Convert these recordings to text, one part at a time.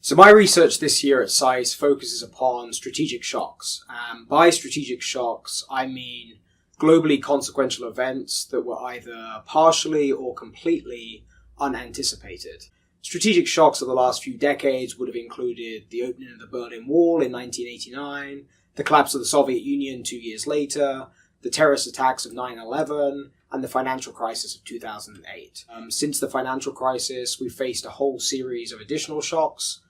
So my research this year at SAIS focuses upon strategic shocks. By strategic shocks, I mean globally consequential events that were either partially or completely unanticipated. Strategic shocks of the last few decades would have included the opening of the Berlin Wall in 1989, the collapse of the Soviet Union 2 years later, the terrorist attacks of 9/11, and the financial crisis of 2008. Since the financial crisis, we've faced a whole series of additional shocks.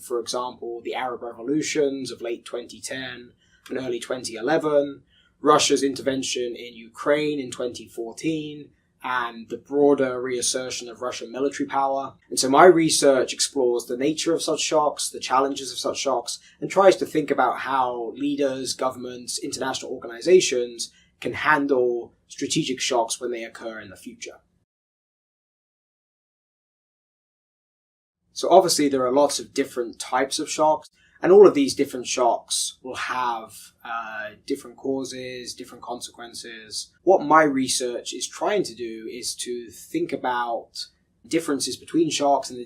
For example, the Arab revolutions of late 2010 and early 2011, Russia's intervention in Ukraine in 2014, and the broader reassertion of Russian military power. And so my research explores the nature of such shocks, the challenges of such shocks, and tries to think about how leaders, governments, international organizations can handle strategic shocks when they occur in the future. So obviously there are lots of different types of shocks, and all of these different shocks will have different causes, different consequences. What my research is trying to do is to think about differences between shocks and the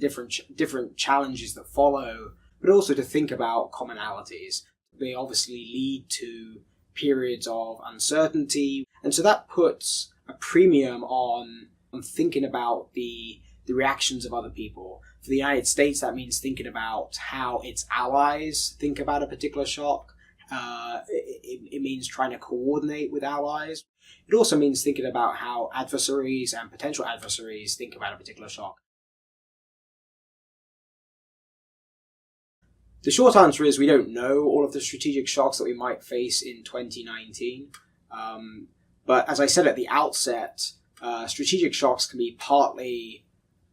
different challenges that follow, but also to think about commonalities. They obviously lead to periods of uncertainty, and so that puts a premium on thinking about the reactions of other people. For the United States, that means thinking about how its allies think about a particular shock. It means trying to coordinate with allies. It also means thinking about how adversaries and potential adversaries think about a particular shock. The short answer is we don't know all of the strategic shocks that we might face in 2019. But as I said at the outset, strategic shocks can be partly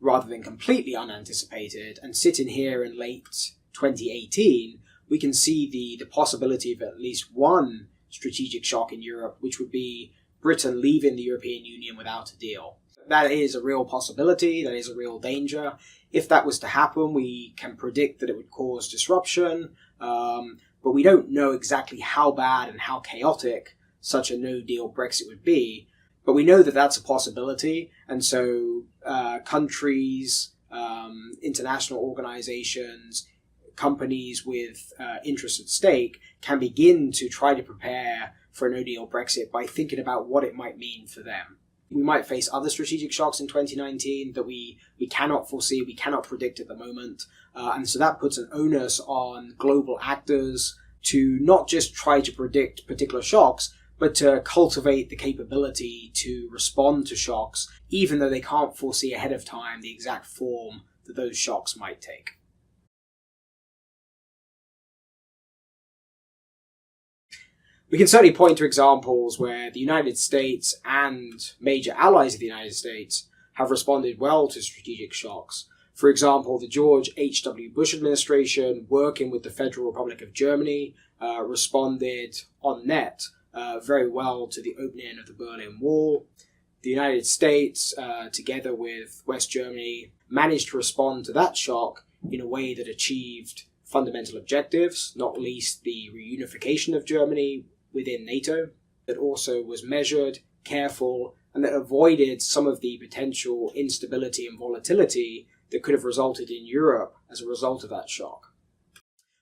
rather than completely unanticipated, and sitting here in late 2018, we can see the possibility of at least one strategic shock in Europe, which would be Britain leaving the European Union without a deal. That is a real possibility, that is a real danger. If that was to happen, we can predict that it would cause disruption, but we don't know exactly how bad and how chaotic such a no-deal Brexit would be. But we know that that's a possibility, and so countries, international organizations, companies with interests at stake can begin to try to prepare for a no-deal Brexit by thinking about what it might mean for them. We might face other strategic shocks in 2019 that we cannot foresee, we cannot predict at the moment, and so that puts an onus on global actors to not just try to predict particular shocks, but to cultivate the capability to respond to shocks, even though they can't foresee ahead of time the exact form that those shocks might take. We can certainly point to examples where the United States and major allies of the United States have responded well to strategic shocks. For example, the George H.W. Bush administration, working with the Federal Republic of Germany, responded on net very well to the opening of the Berlin Wall. The United States, together with West Germany, managed to respond to that shock in a way that achieved fundamental objectives, not least the reunification of Germany within NATO, that also was measured, careful, and that avoided some of the potential instability and volatility that could have resulted in Europe as a result of that shock.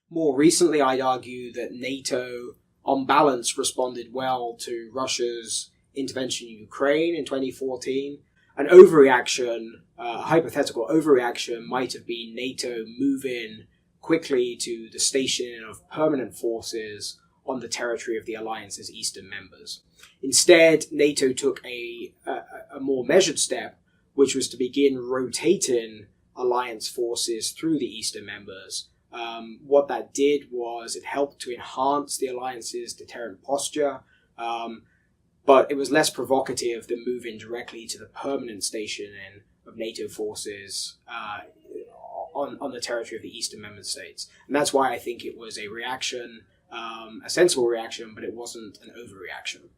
More recently, I'd argue that NATO, on balance, responded well to Russia's intervention in Ukraine in 2014. An overreaction, hypothetical overreaction, might have been NATO moving quickly to the stationing of permanent forces on the territory of the alliance's eastern members. Instead, NATO took a more measured step, which was to begin rotating alliance forces through the eastern members. What that did was it helped to enhance the alliance's deterrent posture, but it was less provocative than moving directly to the permanent stationing of NATO forces on the territory of the eastern member states. And that's why I think it was a reaction, a sensible reaction, but it wasn't an overreaction.